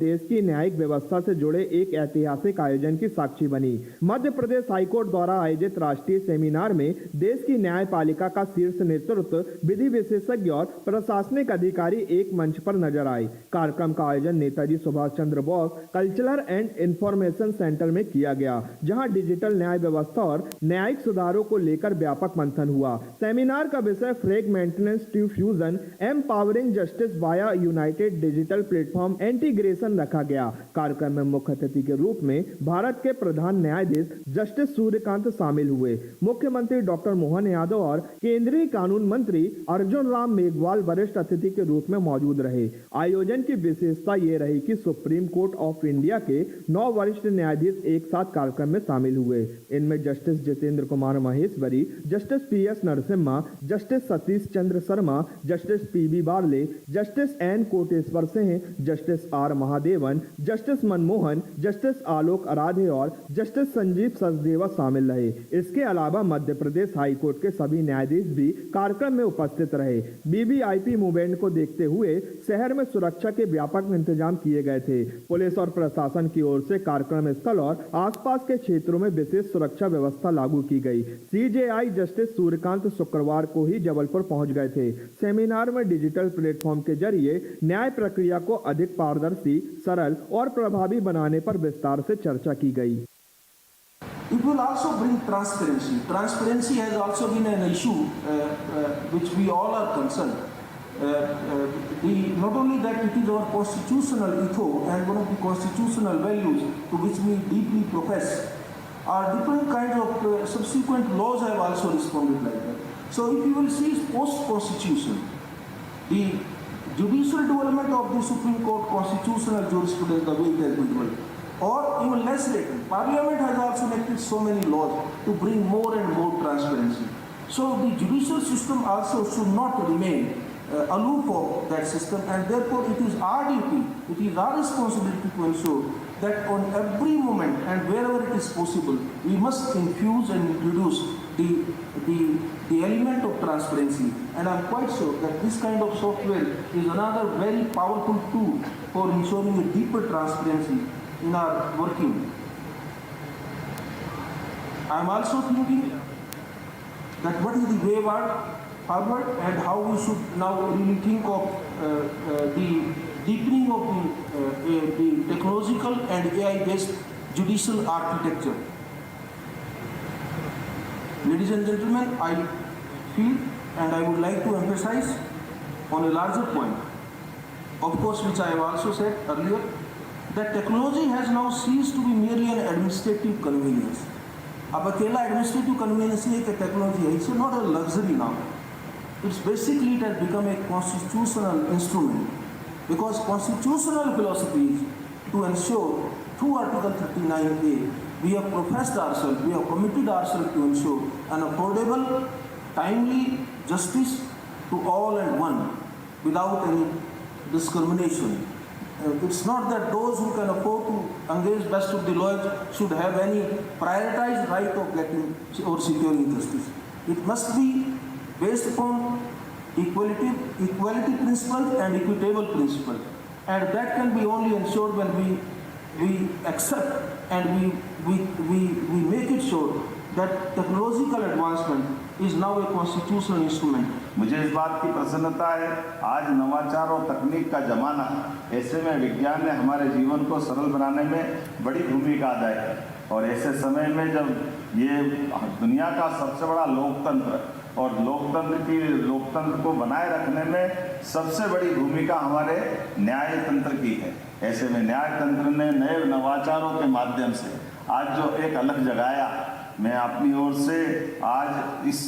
देश की न्यायिक व्यवस्था से जुड़े एक ऐतिहासिक आयोजन की साक्षी बनी। मध्य प्रदेश हाईकोर्ट द्वारा आयोजित राष्ट्रीय सेमिनार में देश की न्यायपालिका का शीर्ष नेतृत्व, विधि विशेषज्ञ और प्रशासनिक अधिकारी एक मंच पर नजर आए। कार्यक्रम का आयोजन Netaji Subhash Chandra Bose cultural and information centre में किया गया, जहां डिजिटल न्याय व्यवस्था और न्यायिक सुधारों को लेकर व्यापक मंथन हुआ। सेमिनार का विषय fragmentation to fusion, empowering justice via united digital platform integration रखा गया। कार्यक्रम में मुख्य अतिथि के रूप में भारत के प्रधान न्यायाधीश जस्टिस सूर्यकांत शामिल हुए। मुख्यमंत्री डॉक्टर मोहन यादव और केंद्रीय कानून मंत्री अर्जुन राम मेघवाल वरिष्ठ अतिथि के रूप में मौजूद रहे। आयोजन की विशेषता ये रही कि सुप्रीम कोर्ट ऑफ इंडिया के 9 वरिष्ठ न्यायाधीश एक साथ कार्यक्रम में शामिल हुए। इनमें justice Jitendra Kumar Maheshwari, justice PS Narasimha, justice Satish Chandra Sharma, justice PB Varale, justice N Koteshwar Singh, justice R Mahadevan, justice Manmohan, justice Alok Aradhe और जस्टिस संजीव सचदेवा शामिल रहे। इसके अलावा मध्य प्रदेश हाईकोर्ट के सभी न्यायाधीश भी कार्यक्रम में उपस्थित रहे। BBIP मूवमेंट को देखते हुए शहर में सुरक्षा के व्यापक इंतजाम किए गए थे। पुलिस और प्रशासन की ओर से कार्यक्रम स्थल और आसपास के क्षेत्रों में विशेष सुरक्षा व्यवस्था लागू की गई। CJI जस्टिस सूर्यकांत शुक्रवार को ही जबलपुर पहुंच गए थे। सेमिनार में डिजिटल प्लेटफॉर्म के जरिए न्याय प्रक्रिया को अधिक पारदर्शी, सरल और प्रभावी बनाने पर विस्तार से चर्चा की गई। It will also bring transparency. Transparency has also been an issue which we all are concerned. Not only that, it is our constitutional ethos and one of the constitutional values to which we deeply profess. Our different kinds of subsequent laws have also responded like that. So if you will see post-constitution, the judicial development of the Supreme Court constitutional jurisprudence, the way it has been developed, or even less later, Parliament has also enacted so many laws to bring more and more transparency. So the judicial system also should not remain aloof of that system, and therefore it is our duty, it is our responsibility to ensure that on every moment and wherever it is possible, we must infuse and introduce the element of transparency. And I am quite sure that this kind of software is another very powerful tool for ensuring a deeper transparency in our working. I am also thinking that what is the way forward and how we should now really think of the deepening of the technological and AI-based judicial architecture. Ladies and gentlemen, I feel and I would like to emphasize on a larger point, of course, which I have also said earlier, that technology has now ceased to be merely an administrative convenience. अब अकेला administrative convenience है कि technology है, it's not a luxury now. It's basically it has become a constitutional instrument, because constitutional philosophy is to ensure through Article 39A we have professed ourselves, we have committed ourselves to ensure an affordable, timely justice to all and one without any discrimination. It's not that those who can afford to engage best of the lawyers should have any prioritized right of getting or securing justice. It must be based upon equality principles and equitable principles, and that can be only ensured when we accept and we make it sure that technological advancement is now a constitutional instrument. मुझे इस बात की प्रसन्नता है, आज नवाचार और तकनीक का जमाना, ऐसे में विज्ञान ने हमारे जीवन को सरल बनाने में बड़ी भूमिका अदा है। और ऐसे समय में जब ये दुनिया का सबसे बड़ा लोकतंत्र और लोकतंत्र को बनाए रखने में सबसे बड़ी भूमिका हमारे न्याय तंत्र की है, ऐसे में न्याय तंत्र ने नए नवाचारों के माध्यम से आज जो एक अलग जगाया, मैं अपनी ओर से आज इस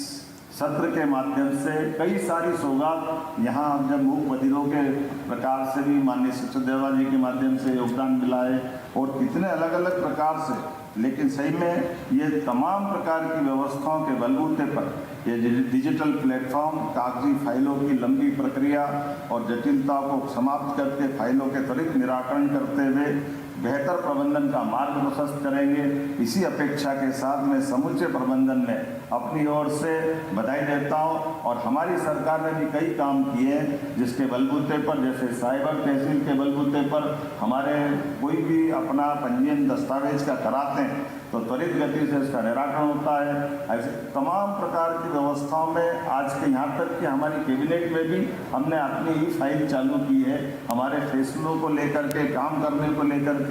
सत्र के माध्यम से कई सारी सौगात यहाँ जब मूक बधिरों के प्रकार से भी माननीय सचदेवा जी के माध्यम से योगदान मिला है और कितने अलग अलग प्रकार से, लेकिन सही में ये तमाम प्रकार की व्यवस्थाओं के बलबूते पर ये डिजिटल प्लेटफॉर्म कागजी फाइलों की लंबी प्रक्रिया और जटिलताओं को समाप्त करके फाइलों के त्वरित निराकरण करते हुए बेहतर प्रबंधन का मार्ग प्रशस्त करेंगे। इसी अपेक्षा के साथ मैं समूचे प्रबंधन में अपनी ओर से बधाई देता हूं और हमारी सरकार ने भी कई काम किए हैं जिसके बलबूते पर, जैसे साइबर तहसील के बलबूते पर हमारे कोई भी अपना पंजीयन दस्तावेज का कराते हैं तो त्वरित गति से इसका निराकरण होता है। ऐसे तमाम प्रकार की व्यवस्थाओं में आज के यहाँ तक कि हमारी कैबिनेट में भी हमने अपनी ही फाइल चालू की है। हमारे फैसलों को लेकर के, काम करने को लेकर के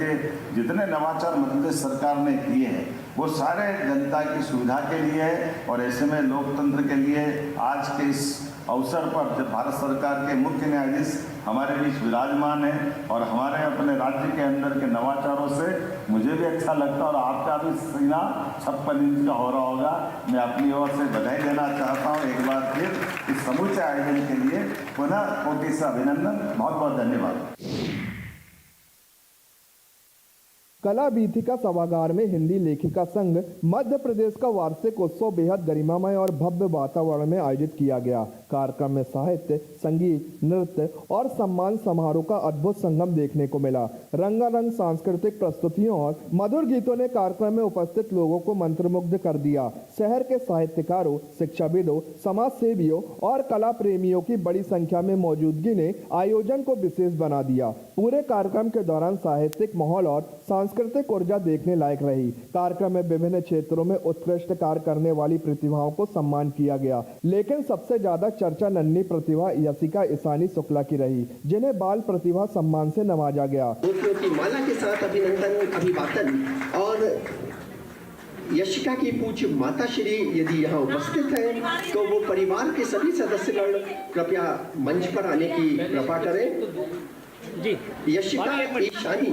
जितने नवाचार मध्य प्रदेश सरकार ने किए हैं वो सारे जनता की सुविधा के लिए है और ऐसे में लोकतंत्र के लिए आज के इस अवसर पर जब भारत सरकार के मुख्य न्यायाधीश हमारे बीच विराजमान है और हमारे अपने राज्य के अंदर के नवाचारों से मुझे भी अच्छा लगता है और आपका भी सीना 56 इंच का हो रहा होगा। मैं अपनी ओर से बधाई देना चाहता हूँ एक बार फिर इस समूचे आयोजन के लिए पुनः कोटि से अभिनंदन। बहुत बहुत धन्यवाद। कला बीथिका सभागार में हिंदी लेखिका संघ मध्य प्रदेश का वार्षिक उत्सव बेहद गरिमामय और भव्य वातावरण में आयोजित किया गया। कार्यक्रम में साहित्य, संगीत, नृत्य और सम्मान समारोह का अद्भुत संगम देखने को मिला। रंगारंग सांस्कृतिक प्रस्तुतियों और मधुर गीतों ने कार्यक्रम में उपस्थित लोगों को मंत्रमुग्ध कर दिया। शहर के साहित्यकारों, शिक्षाविदों, समाज सेवियों और कला प्रेमियों की बड़ी संख्या में मौजूदगी ने आयोजन को विशेष बना दिया। पूरे कार्यक्रम के दौरान साहित्यिक माहौल और सांस्कृतिक ऊर्जा देखने लायक रही। कार्यक्रम में विभिन्न क्षेत्रों में उत्कृष्ट कार्य करने वाली प्रतिभाओं को सम्मान किया गया, लेकिन सबसे ज्यादा चर्चा नन्ही प्रतिभा यशिका ईशानी शुक्ला की रही, जिन्हें बाल प्रतिभा सम्मान से नवाजा गया। मोतियों की माला के साथ अभिनंदन, अभिवादन और यशिका की पूज्य माता श्री यदि यहाँ उपस्थित है तो वो परिवार के सभी सदस्यगण कृपया मंच पर आने की कृपा करें। जी यशिका ईशानी,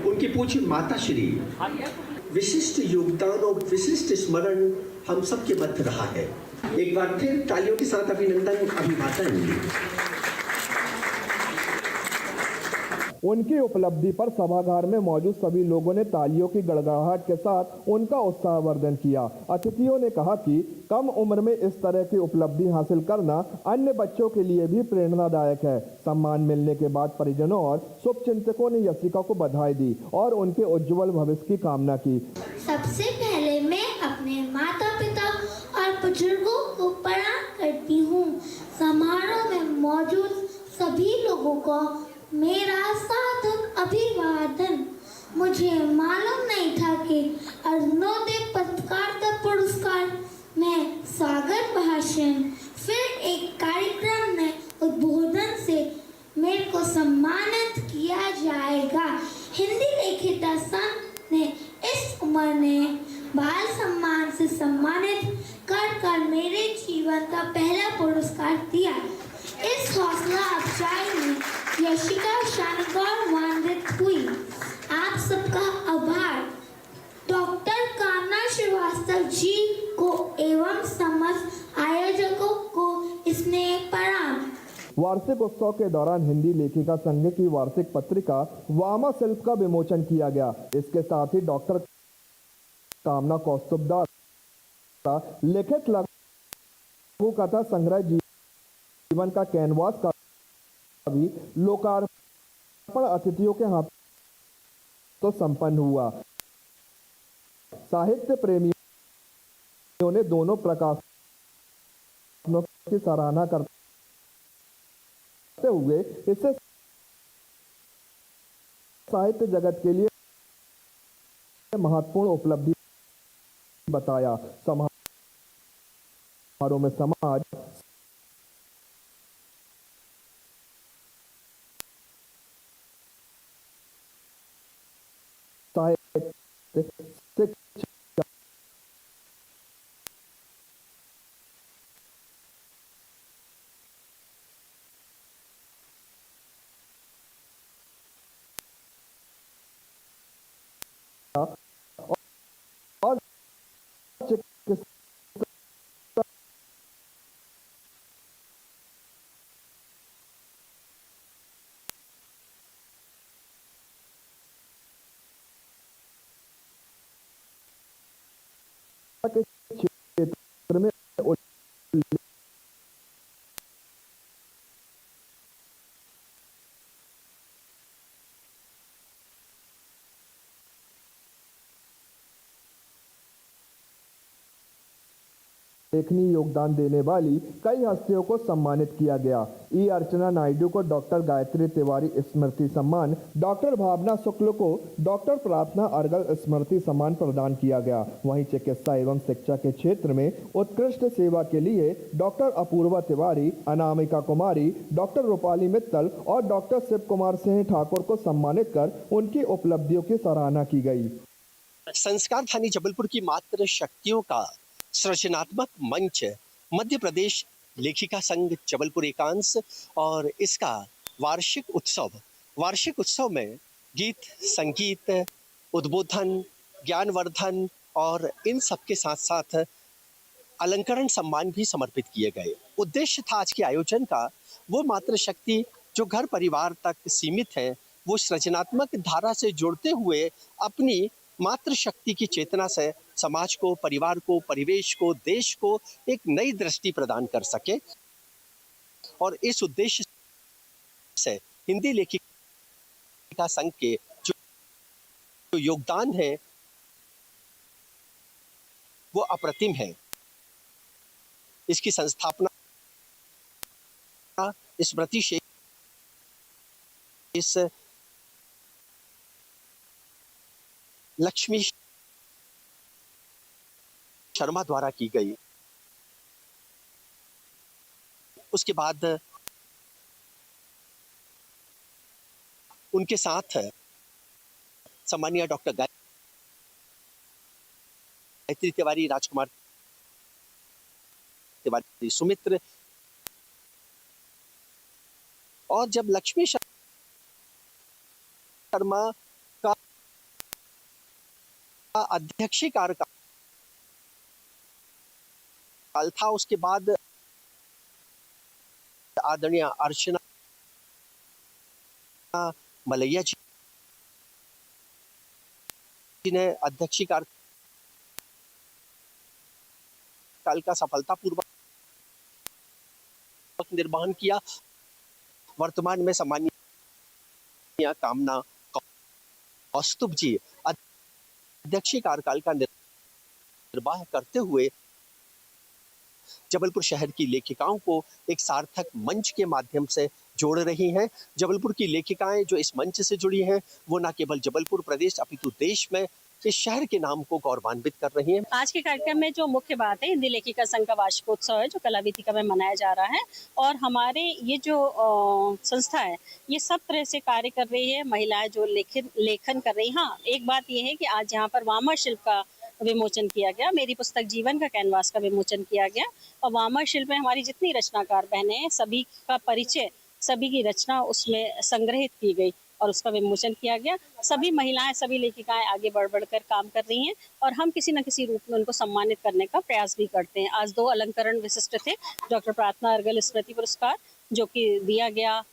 उनकी पूज्य माता श्री, विशिष्ट योगदान और विशिष्ट स्मरण हम सबके मध्य रहा है। एक बार फिर तालियों के साथ अभिनंदन, अभिवादन। उनकी उपलब्धि पर सभागार में मौजूद सभी लोगों ने तालियों की गड़गड़ाहट के साथ उनका उत्साहवर्धन किया। अतिथियों ने कहा कि कम उम्र में इस तरह की उपलब्धि हासिल करना अन्य बच्चों के लिए भी प्रेरणादायक है। सम्मान मिलने के बाद परिजनों और शुभचिंतकों ने यशिका को बधाई दी और उनके उज्जवल भविष्य की कामना की। सबसे पहले मैं अपने माता पिता और बुजुर्गों को प्रणाम करती हूँ। समारोह में मौजूद सभी लोगों को मेरा सादर अभिवादन। मुझे मालूम नहीं था कि अरुणोदय पत्रकारिता पुरस्कार में स्वागत भाषण फिर एक कार्यक्रम में उद्बोधन से मेरे को सम्मानित किया जाएगा। हिंदी लेखिका संघ ने इस उम्र में बाल सम्मान से सम्मानित कर मेरे जीवन का पहला पुरस्कार दिया। इस हौसला अफजाई में यशिका शानदार हुई। आप सबका आभार। डॉक्टर कामना श्रीवास्तव जी को एवं समस्त आयोजकों को स्नेह प्रणाम। वार्षिक उत्सव के दौरान हिंदी लेखिका संघ की वार्षिक पत्रिका वामा शिल्प का विमोचन किया गया। इसके साथ ही डॉक्टर कामना कौस्तुभदास लिखित लघु कथा संग्रह जीवन का कैनवास का भी लोकार्पण अतिथियों के हाथ तो संपन्न हुआ। साहित्य प्रेमियों ने दोनों प्रकाशनों की सराहना करते हुए इसे साहित्य जगत के लिए महत्वपूर्ण उपलब्धि बताया। समारोह में समाज साहित्य, शिक्षा, और चिकित्सा के क्षेत्र उल्लेखनीय योगदान देने वाली कई हस्तियों को सम्मानित किया गया। ई अर्चना नायडू को डॉक्टर गायत्री तिवारी स्मृति सम्मान, डॉक्टर भावना शुक्ल को डॉक्टर प्रार्थना अर्गल स्मृति सम्मान प्रदान किया गया। वहीं चिकित्सा एवं शिक्षा के क्षेत्र में उत्कृष्ट सेवा के लिए डॉक्टर अपूर्वा तिवारी, अनामिका कुमारी, डॉक्टर रूपाली मित्तल और डॉक्टर शिव कुमार सिंह ठाकुर को सम्मानित कर उनकी उपलब्धियों की सराहना की गई। संस्कार धानी जबलपुर की मातृ शक्तियों का सृजनात्मक मंच मध्य प्रदेश लेखिका संघ जबलपुर एकांश और इसका वार्षिक उत्सव में गीत, संगीत, उद्बोधन, ज्ञानवर्धन और इन सब के साथ साथ अलंकरण सम्मान भी समर्पित किए गए। उद्देश्य था आज के आयोजन का वो मातृशक्ति जो घर परिवार तक सीमित है, वो सृजनात्मक धारा से जुड़ते हुए अपनी मातृशक्ति की चेतना से समाज को, परिवार को, परिवेश को, देश को एक नई दृष्टि प्रदान कर सके। और इस उद्देश्य से हिंदी लेखिका संघ के जो योगदान है वो अप्रतिम है। इसकी संस्थापना स्मृति शेष लक्ष्मी शर्मा द्वारा की गई। उसके बाद उनके साथ सम्मानीय डॉक्टर गायत्री तिवारी, राजकुमार तिवारी सुमित्र, और जब लक्ष्मी शर्मा का अध्यक्षीय कार्यकाल था, उसके बाद आदरणीय अर्चना मलैया जी ने अध्यक्षीय कार्यकाल का सफलतापूर्वक निर्वहन किया। वर्तमान में सम्मानीय कामना कौस्तुभ जी अध्यक्षीय कार्यकाल का निर्वाह करते हुए जबलपुर शहर की लेखिकाओं को एक सार्थक मंच के माध्यम से जोड़ रही हैं। जबलपुर की लेखिकाएं जो इस मंच से जुड़ी हैं वो न केवल जबलपुर प्रदेश अपितु देश में इस शहर के नाम को गौरवान्वित कर रही हैं। आज के कार्यक्रम में जो मुख्य बात है, हिंदी लेखिका संघ का वार्षिकोत्सव है जो कला वेदिका में मनाया जा रहा है, और हमारे ये जो संस्था है ये सब तरह से कार्य कर रही है। महिलाएं जो लेखन कर रही हैं। हाँ, एक बात ये है कि आज यहाँ पर वामन शिल्प का विमोचन किया गया, मेरी पुस्तक जीवन का कैनवास का विमोचन किया गया, और वामन शिल्प में हमारी जितनी रचनाकार बहनें हैं सभी का परिचय, सभी की रचना उसमें संग्रहित की गई और उसका विमोचन किया गया। सभी महिलाएं, सभी लेखिकाएं आगे बढ़कर काम कर रही हैं और हम किसी न किसी रूप में उनको सम्मानित करने का प्रयास भी करते हैं। आज 2 अलंकरण विशिष्ट थे, डॉक्टर प्रार्थना अर्गल स्मृति पुरस्कार जो कि दिया गया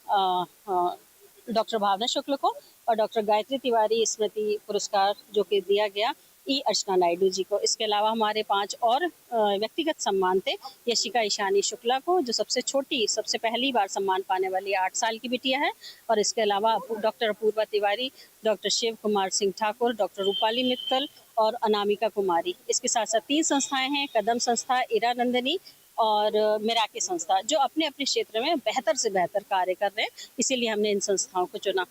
डॉक्टर भावना शुक्ल को, और डॉक्टर गायत्री तिवारी स्मृति पुरस्कार जो कि दिया गया ई अर्चना नायडू जी को। इसके अलावा हमारे 5 और व्यक्तिगत सम्मान थे। यशिका ईशानी शुक्ला को जो सबसे छोटी, सबसे पहली बार सम्मान पाने वाली 8 साल की बिटिया है, और इसके अलावा doctor Apurva Tiwari, doctor Shiv Kumar Singh Thakur, doctor Rupali Mittal और अनामिका कुमारी। इसके साथ साथ 3 संस्थाएं हैं, कदम संस्था, इरा नंदिनी और मिराकी संस्था, जो अपने अपने क्षेत्र में बेहतर से बेहतर कार्य कर रहे हैं, इसीलिए हमने इन संस्थाओं को चुना।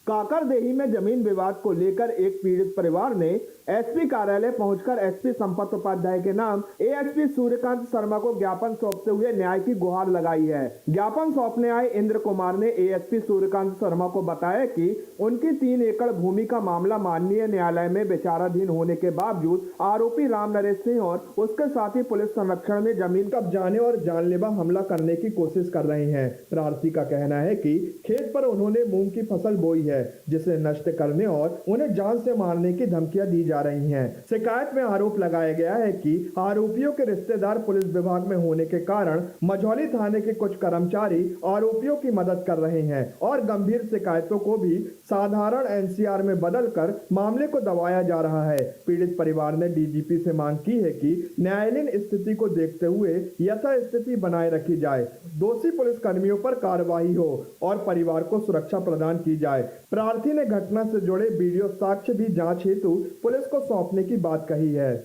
काकरदेही में जमीन विवाद को लेकर एक पीड़ित परिवार ने एसपी कार्यालय पहुंचकर एसपी संपत उपाध्याय के नाम एएसपी सूर्यकांत शर्मा को ज्ञापन सौंपते हुए न्याय की गुहार लगाई है। ज्ञापन सौंपने आए इंद्र कुमार ने एएसपी सूर्यकांत शर्मा को बताया कि उनकी 3 एकड़ भूमि का मामला माननीय न्यायालय में विचाराधीन होने के बावजूद आरोपी राम नरेश सिंह और उसके साथी पुलिस संरक्षण में जमीन कब्जाने और जानलेवा हमला करने की कोशिश कर रहे हैं। प्रार्थी का कहना है कि खेत पर उन्होंने मूंग की फसल बोई है है, जिसे नष्ट करने और उन्हें जान से मारने की धमकियां दी जा रही हैं। शिकायत में आरोप लगाया गया है कि आरोपियों के रिश्तेदार पुलिस विभाग में होने के कारण मझौली थाने के कुछ कर्मचारी आरोपियों की मदद कर रहे हैं और गंभीर शिकायतों को भी साधारण एनसीआर में बदलकर मामले को दबाया जा रहा है। पीड़ित परिवार ने डीजीपी से मांग की है कि न्यायालयीन स्थिति को देखते हुए यथास्थिति बनाए रखी जाए, दोषी पुलिस कर्मियों पर कार्रवाई हो और परिवार को सुरक्षा प्रदान की जाए। प्रार्थी ने घटना से जुड़े वीडियो साक्ष्य भी जांच हेतु पुलिस को सौंपने की बात कही है।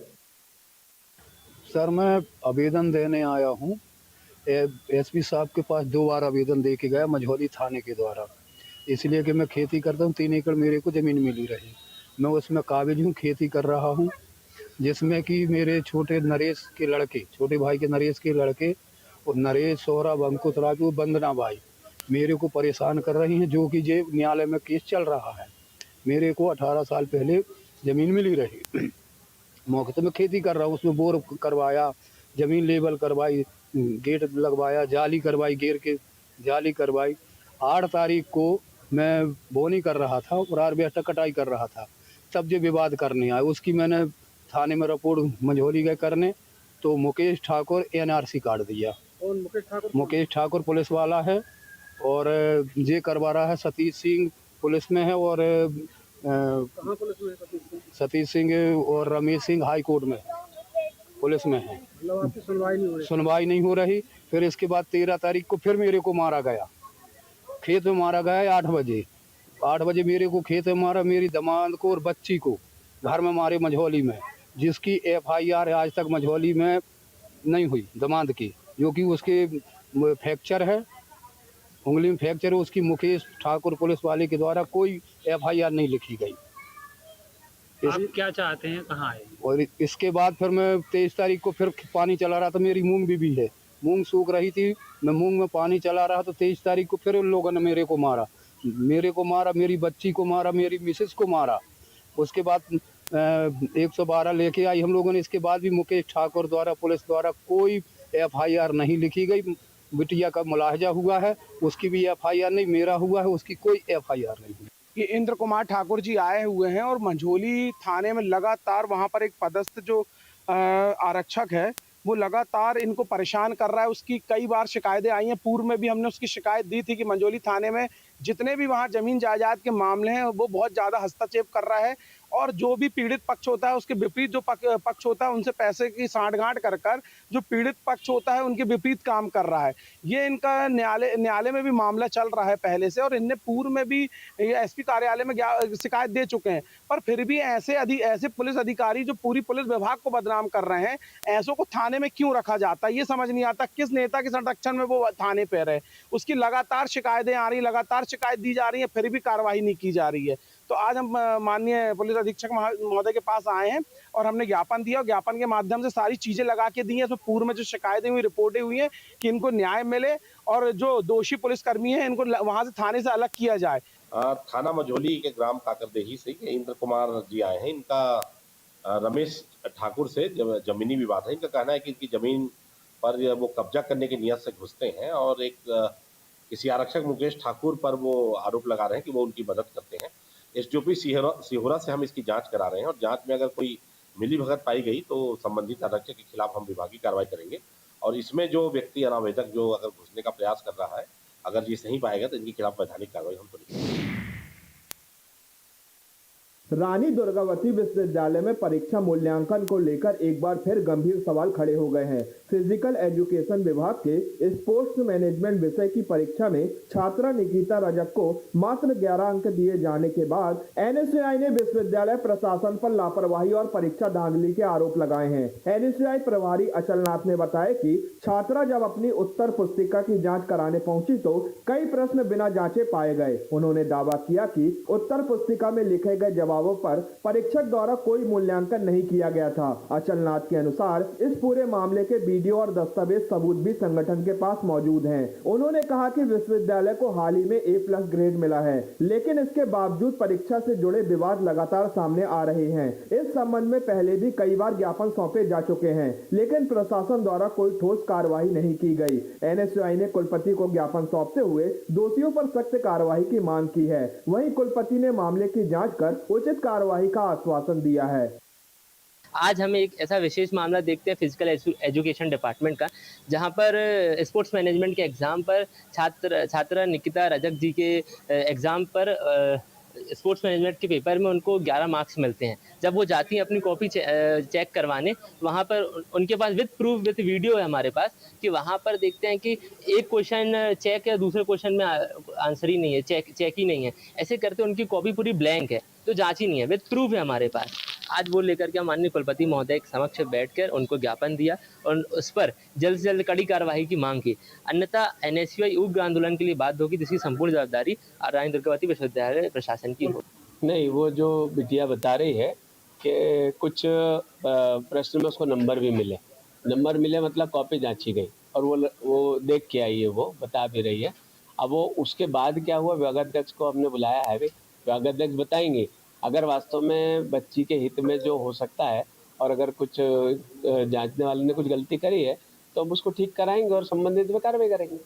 सर, मैं आवेदन देने आया हूँ। एसपी साहब के पास 2 बार आवेदन दे के गया मझौली थाने के द्वारा, इसलिए कि मैं खेती करता हूँ। 3 एकड़ मेरे को ज़मीन मिली रही, मैं उसमें काबिज हूँ, खेती कर रहा हूँ, जिसमें कि मेरे छोटे नरेश के लड़के, छोटे भाई के नरेश के लड़के और नरेश, सौरभ, अंकुश, राजू, वंदना भाई मेरे को परेशान कर रही हैं, जो कि ये न्यायालय में केस चल रहा है। मेरे को 18 साल पहले ज़मीन मिली रही, मौके से मैं खेती कर रहा हूँ, उसमें बोर करवाया, ज़मीन लेवल करवाई, गेट लगवाया, जाली करवाई, घेर के जाली करवाई। 8 तारीख को मैं बोनी कर रहा था और हार्वेस्टर कटाई कर रहा था, तब जो विवाद करने आए, उसकी मैंने थाने में रिपोर्ट मझौली गए करने, तो मुकेश ठाकुर एनआरसी काट दिया। मुकेश ठाकुर पुलिस वाला है और ये करवा रहा है सतीश सिंह पुलिस में है, और सतीश सिंह और रमेश सिंह हाई कोर्ट में पुलिस में है। सुनवाई नहीं हो रही। फिर इसके बाद 13 तारीख को फिर मेरे को मारा गया, खेत में मारा गया 8 बजे। 8 बजे मेरे को खेत में मारा, मेरी दामाद को और बच्ची को घर में मारे मझौली में, जिसकी FIR आज तक मझौली में नहीं हुई दामाद की, जो कि उसके फ्रैक्चर है, उंगली में फ्रैक्चर है उसकी। मुकेश ठाकुर पुलिस वाले के द्वारा कोई FIR नहीं लिखी गई। आप क्या चाहते हैं, कहाँ है? और इसके बाद फिर मैं 23 तारीख को फिर पानी चला रहा था, मेरी मूंग भी है, मूंग सूख रही थी, मैं मूंग में पानी चला रहा, तो 23 तारीख को फिर उन लोगों ने मेरे को मारा, मेरी बच्ची को मारा, मेरी मिसेस को मारा। उसके बाद 112 लेके आई हम लोगों ने। इसके बाद भी मुकेश ठाकुर द्वारा पुलिस द्वारा कोई FIR नहीं लिखी गई। बिटिया का मुलाहजा हुआ है, उसकी भी FIR नहीं, मेरा हुआ है, उसकी कोई FIR नहीं हुई। कि इंद्र कुमार ठाकुर जी आए हुए हैं और मझौली थाने में लगातार वहां पर एक पदस्थ जो आरक्षक है वो लगातार इनको परेशान कर रहा है। उसकी कई बार शिकायतें आई हैं, पूर्व में भी हमने उसकी शिकायत दी थी कि मझौली थाने में जितने भी वहाँ जमीन जायदाद के मामले हैं वो बहुत ज़्यादा हस्तक्षेप कर रहा है, और जो भी पीड़ित पक्ष होता है उसके विपरीत जो पक्ष होता है उनसे पैसे की सांठगांठ कर जो पीड़ित पक्ष होता है उनके विपरीत काम कर रहा है। ये इनका न्यायालय में भी मामला चल रहा है पहले से, और इनने पूर्व में भी SP कार्यालय में शिकायत दे चुके हैं, पर फिर भी ऐसे पुलिस अधिकारी जो पूरी पुलिस विभाग को बदनाम कर रहे हैं, ऐसों को थाने में क्यों रखा जाता है, ये समझ नहीं आता। किस नेता के संरक्षण में वो थाने पे रहे? उसकी लगातार शिकायतें आ रही, लगातार शिकायत दी जा रही है, फिर भी कार्रवाई नहीं की जा रही है। तो आज हम माननीय पुलिस अधीक्षक महोदय के पास आए हैं और हमने ज्ञापन दिया, और ज्ञापन के माध्यम से सारी चीजें लगा के दी हैं। इसमें पूर्व में जो शिकायतें हुई, रिपोर्टें हुई हैं कि इनको न्याय मिले और जो दोषी पुलिसकर्मी हैं इनको वहां से थाने से अलग किया जाए। थाना मझौली के ग्राम काकरदेही से इंद्र कुमार जी आए हैं। इनका रमेश ठाकुर से जमीनी विवाद है। इनका कहना है कि इनकी जमीन पर वो कब्जा करने की नियत से घुसते हैं, और किसी आरक्षक मुकेश ठाकुर पर वो आरोप लगा रहे हैं कि वो उनकी मदद करते हैं। SDOP सिहोरा से हम इसकी जांच करा रहे हैं, और जांच में अगर कोई मिलीभगत पाई गई तो संबंधित आरक्षक के खिलाफ हम विभागीय कार्रवाई करेंगे। और इसमें जो व्यक्ति अनावेदक जो अगर घुसने का प्रयास कर रहा है, अगर ये सही पाएगा तो इनके खिलाफ वैधानिक कार्रवाई हम करेंगे। रानी दुर्गावती विश्वविद्यालय में परीक्षा मूल्यांकन को लेकर एक बार फिर गंभीर सवाल खड़े हो गए हैं। फिजिकल एजुकेशन विभाग के स्पोर्ट्स मैनेजमेंट विषय की परीक्षा में छात्रा निकिता रजक को मात्र 11 अंक दिए जाने के बाद NSAI ने विश्वविद्यालय प्रशासन पर लापरवाही और परीक्षा धांधली के आरोप लगाए हैं। NSAI प्रभारी अचलनाथ ने बताया कि छात्रा जब अपनी उत्तर पुस्तिका की जाँच कराने पहुंची तो कई प्रश्न बिना जांचे पाए गए। उन्होंने दावा किया कि उत्तर पुस्तिका में लिखे गए जवाब जवाबों पर परीक्षक द्वारा कोई मूल्यांकन नहीं किया गया था। अचलनाथ के अनुसार इस पूरे मामले के वीडियो और दस्तावेज सबूत भी संगठन के पास मौजूद हैं। उन्होंने कहा कि विश्वविद्यालय को हाल ही में A+ ग्रेड मिला है, लेकिन इसके बावजूद परीक्षा से जुड़े विवाद लगातार सामने आ रहे हैं। इस संबंध में पहले भी कई बार ज्ञापन सौंपे जा चुके हैं, लेकिन प्रशासन द्वारा कोई ठोस कार्रवाई नहीं की गई। NSUI ने कुलपति को ज्ञापन सौंपते हुए दोषियों पर सख्त कार्रवाई की मांग की है। वहीं कुलपति ने मामले की जांच कर उचित कार्रवाई का आश्वासन दिया है। आज हम एक ऐसा विशेष मामला देखते हैं फिजिकल एजुकेशन डिपार्टमेंट का, जहां पर स्पोर्ट्स मैनेजमेंट के एग्ज़ाम पर छात्रा निकिता रजक जी के एग्ज़ाम पर स्पोर्ट्स मैनेजमेंट के पेपर में उनको 11 मार्क्स मिलते हैं। जब वो जाती हैं अपनी कॉपी चेक करवाने, वहाँ पर उनके पास विद प्रूफ विद वीडियो है हमारे पास कि वहाँ पर देखते हैं कि एक क्वेश्चन चेक है, दूसरे क्वेश्चन में आंसर ही नहीं है, चेक ही नहीं है। ऐसे करते उनकी कॉपी पूरी ब्लैंक है, तो जांच ही नहीं है, विद प्रूफ है हमारे पास। आज वो लेकर के हम माननीय कुलपति महोदय के समक्ष बैठकर उनको ज्ञापन दिया और उस पर जल्द से जल्द कड़ी कार्रवाई की मांग की। अन्यथा NSUI उग्र आंदोलन के लिए बाध्य होगी, जिसकी संपूर्ण जवाबदारी रानी दुर्गावती विश्वविद्यालय प्रशासन की होगी। नहीं, वो जो बिटिया बता रही है कि कुछ प्रश्न में उसको नंबर भी मिले मतलब कॉपी जांची गई और वो देख के आई है, वो बता भी रही है। अब वो उसके बाद क्या हुआ, विभागाध्यक्ष को हमने बुलाया है, विभागाध्यक्ष बताएंगे अगर वास्तव में बच्ची के हित में जो हो सकता है और अगर कुछ जांचने वाले ने कुछ गलती करी है तो हम उसको ठीक कराएंगे और संबंधित में कार्रवाई करेंगे।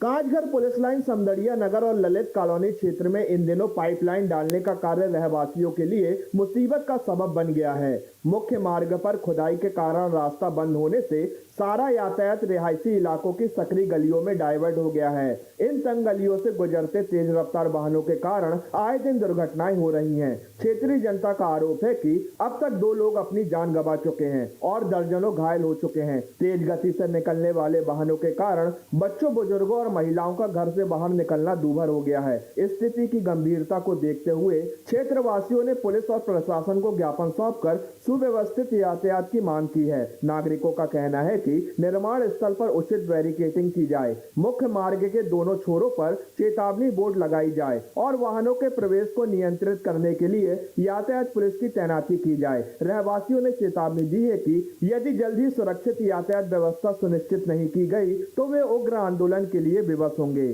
कांचघर पुलिस लाइन, समदड़िया नगर और ललित कॉलोनी क्षेत्र में इन दिनों पाइपलाइन डालने का कार्य रहवासियों के लिए मुसीबत का सबब बन गया है। मुख्य मार्ग पर खुदाई के कारण रास्ता बंद होने से सारा यातायात रिहायशी इलाकों की सकरी गलियों में डाइवर्ट हो गया है। इन तंग गलियों से गुजरते तेज रफ्तार वाहनों के कारण आए दिन दुर्घटनाएं हो रही हैं। क्षेत्रीय जनता का आरोप है कि अब तक 2 लोग अपनी जान गंवा चुके हैं और दर्जनों घायल हो चुके हैं। तेज गति से निकलने वाले वाहनों के कारण बच्चों, बुजुर्गों और महिलाओं का घर से बाहर निकलना दूभर हो गया है। स्थिति की गंभीरता को देखते हुए क्षेत्रवासियों ने पुलिस और प्रशासन को ज्ञापन सौंपकर सुव्यवस्थित यातायात की मांग की है। नागरिकों का कहना है कि निर्माण स्थल पर उचित बैरिकेडिंग की जाए, मुख्य मार्ग के दोनों छोरों पर चेतावनी बोर्ड लगाई जाए और वाहनों के प्रवेश को नियंत्रित करने के लिए यातायात पुलिस की तैनाती की जाए। रहवासियों ने चेतावनी दी है कि यदि जल्द ही सुरक्षित यातायात व्यवस्था सुनिश्चित नहीं की गई तो वे उग्र आंदोलन के लिए विवश होंगे।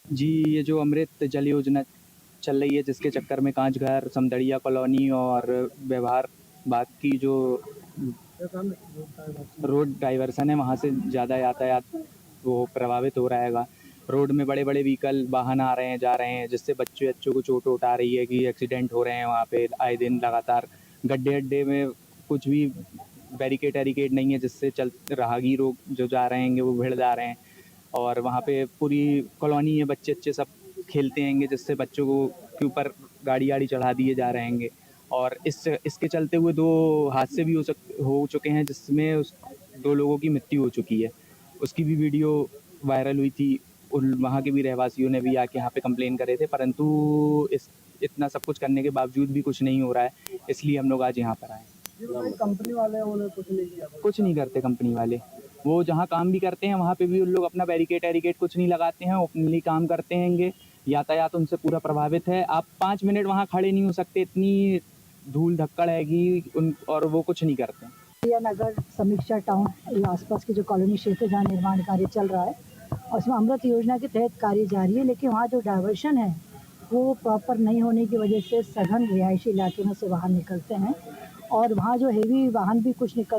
जी, ये जो अमृत जल योजना चल रही है, जिसके चक्कर में कांचघर, समदड़िया कॉलोनी और व्यवहार बाग की जो रोड डाइवर्सन है, वहाँ से ज़्यादा यातायात वो प्रभावित हो रहेगा। रोड में बड़े बड़े व्हीकल वाहन आ रहे हैं, जा रहे हैं, जिससे बच्चों को चोट आ रही है कि एक्सीडेंट हो रहे हैं। वहाँ पे आए दिन लगातार गड्ढे में कुछ भी बैरिकेड नहीं है, जिससे राहगीर जो जा रहे हैं वो भिड़ जा रहे हैं। और वहाँ पे पूरी कॉलोनी है, बच्चे सब खेलते हैंगे, जिससे बच्चों को के ऊपर गाड़ी चढ़ा दिए जा रहे हैं। और इसके चलते हुए 2 हादसे भी हो चुके हैं, जिसमें 2 लोगों की मृत्यु हो चुकी है। उसकी भी वीडियो वायरल हुई थी। वहाँ के भी रहवासियों ने भी आके यहाँ पे कंप्लेन करे थे, परंतु इतना सब कुछ करने के बावजूद भी कुछ नहीं हो रहा है। इसलिए हम लोग आज यहाँ पर आए। कंपनी वाले उन्होंने कुछ नहीं किया? कुछ नहीं करते कंपनी वाले। वो जहाँ काम भी करते हैं वहाँ पे भी उन लोग अपना बैरिकेड कुछ नहीं लगाते हैं, ओपनली काम करते हैंगे। यातायात उनसे पूरा प्रभावित है। आप 5 मिनट वहाँ खड़े नहीं हो सकते, इतनी धूल धक्कड़ हैगी और वो कुछ नहीं करते। नगर, समीक्षा टाउन, आसपास के जो कॉलोनी क्षेत्र जहाँ निर्माण कार्य चल रहा है, और उसमें अमृत योजना के तहत कार्य जारी है, लेकिन वहाँ जो डाइवर्शन है वो प्रॉपर नहीं होने की वजह से सघन रिहायशी इलाके में से वाहन निकलते हैं और वहाँ जो हेवी वाहन भी कुछ निकल